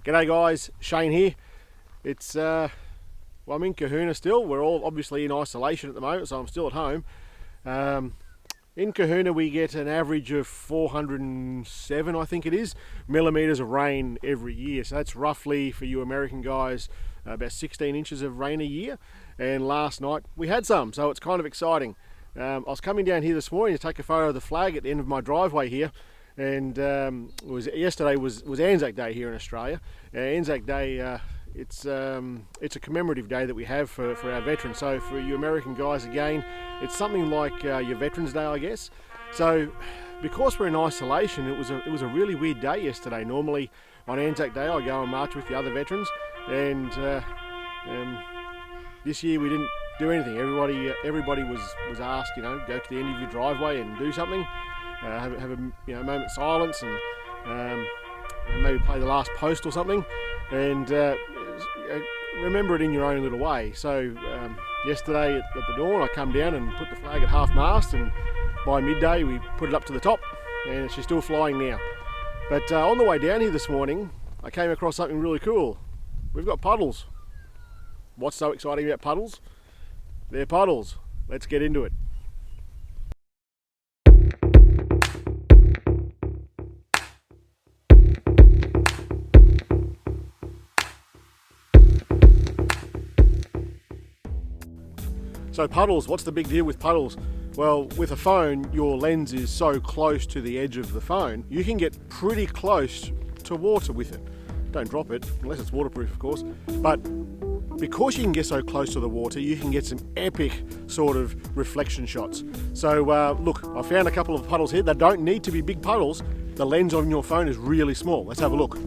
G'day guys, Shane here. It's well, I'm in Kahuna still. We're all obviously in isolation at the moment, so I'm still at home. In Kahuna we get an average of 407, I think it is, millimeters of rain every year. So that's roughly, for you American guys, about 16 inches of rain a year. And last night we had some, so it's kind of exciting. I was coming down here this morning to take a photo of the flag at the end of my driveway here. And yesterday was Anzac Day here in Australia. Anzac Day, it's a commemorative day that we have for our veterans. So for you American guys, again, it's something like your Veterans Day, I guess. So because we're in isolation, it was a really weird day yesterday. Normally on Anzac Day I go and march with the other veterans, and this year we didn't do anything. Everybody was asked, go to the end of your driveway and do something. Have a moment of silence and maybe play the last post or something, and remember it in your own little way. So yesterday at the dawn I come down and put the flag at half mast, and by midday we put it up to the top, and she's still flying now. But on the way down here this morning I came across something really cool. We've got puddles. What's so exciting about puddles? They're puddles. Let's get into it. So puddles, what's the big deal with puddles? Well, with a phone, your lens is so close to the edge of the phone, you can get pretty close to water with it. Don't drop it, unless it's waterproof, of course. But because you can get so close to the water, you can get some epic sort of reflection shots. So look, I found a couple of puddles here. They don't need to be big puddles. The lens on your phone is really small. Let's have a look.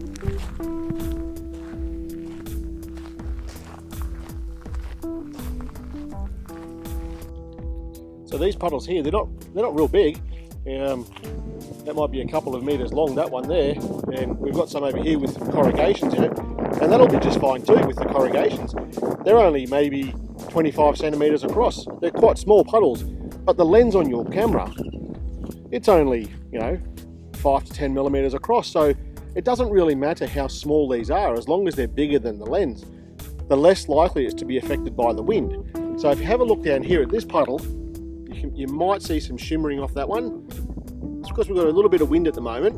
So these puddles here, they're not real big. That might be a couple of meters long, that one there, and we've got some over here with corrugations in it, and that'll be just fine too with the corrugations. They're only maybe 25 centimeters across. They're quite small puddles, but the lens on your camera, it's only 5 to 10 millimeters across. So it doesn't really matter how small these are, as long as they're bigger than the lens. The less likely it's to be affected by the wind. So if you have a look down here at this puddle, you might see some shimmering off that one. It's because we've got a little bit of wind at the moment,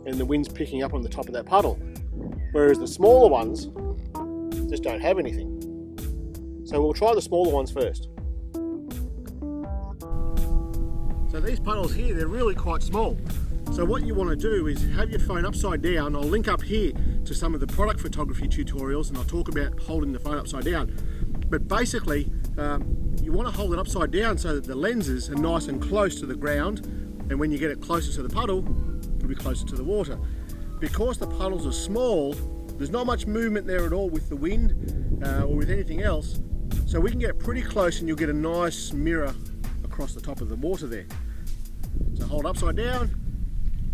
and the wind's picking up on the top of that puddle. Whereas the smaller ones just don't have anything. So we'll try the smaller ones first. So these puddles here, they're really quite small. So what you want to do is have your phone upside down. I'll link up here to some of the product photography tutorials, and I'll talk about holding the phone upside down. But basically, you want to hold it upside down so that the lenses are nice and close to the ground, and when you get it closer to the puddle, it'll be closer to the water. Because the puddles are small, there's not much movement there at all with the wind or with anything else, so we can get pretty close and you'll get a nice mirror across the top of the water there. So hold upside down,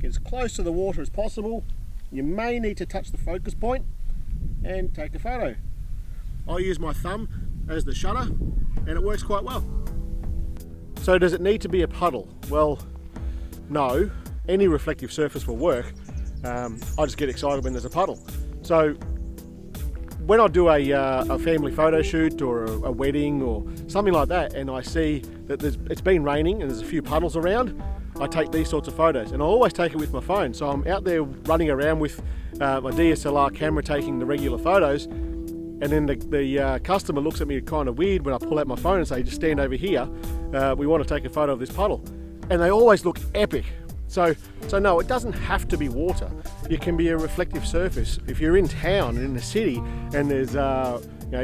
get as close to the water as possible. You may need to touch the focus point and take a photo. I use my thumb as the shutter, and it works quite well. So does it need to be a puddle? Well, no. Any reflective surface will work. I just get excited when there's a puddle. So when I do a family photo shoot or a wedding or something like that, and I see that it's been raining and there's a few puddles around, I take these sorts of photos, and I always take it with my phone. So I'm out there running around with my DSLR camera taking the regular photos, and then the customer looks at me kind of weird when I pull out my phone and say, just stand over here, we want to take a photo of this puddle. And they always look epic. So no, it doesn't have to be water. It can be a reflective surface. If you're in town, in the city, and there's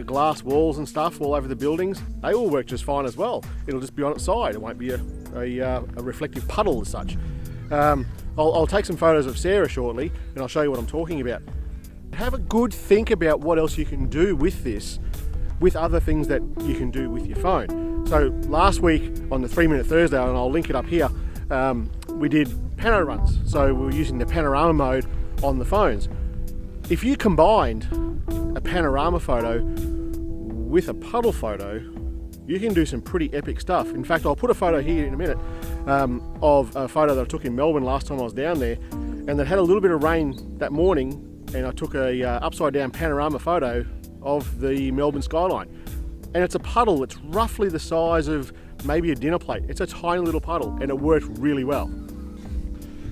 glass walls and stuff all over the buildings, they all work just fine as well. It'll just be on its side. It won't be a reflective puddle as such. I'll take some photos of Sarah shortly, and I'll show you what I'm talking about. Have a good think about what else you can do with this, with other things that you can do with your phone. So last week on the 3 Minute Thursday, and I'll link it up here, we did pano runs. So we were using the panorama mode on the phones. If you combined a panorama photo with a puddle photo, you can do some pretty epic stuff. In fact, I'll put a photo here in a minute of a photo that I took in Melbourne last time I was down there, and that had a little bit of rain that morning and I took a upside down panorama photo of the Melbourne skyline. And it's a puddle that's roughly the size of maybe a dinner plate. It's a tiny little puddle, and it worked really well.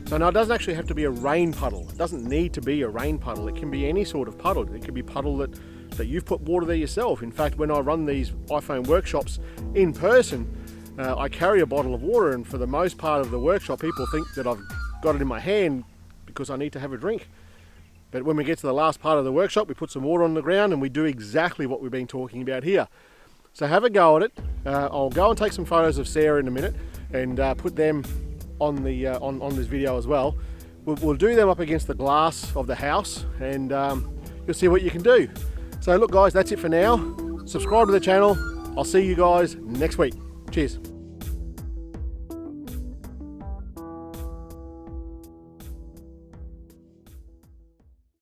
So now it doesn't actually have to be a rain puddle. It doesn't need to be a rain puddle. It can be any sort of puddle. It can be puddle that you've put water there yourself. In fact, when I run these iPhone workshops in person, I carry a bottle of water, and for the most part of the workshop, people think that I've got it in my hand because I need to have a drink. But when we get to the last part of the workshop, we put some water on the ground and we do exactly what we've been talking about here. So have a go at it. I'll go and take some photos of Sarah in a minute and put them on the on this video as well. We'll do them up against the glass of the house, and you'll see what you can do. So look guys, that's it for now. Subscribe to the channel. I'll see you guys next week. Cheers.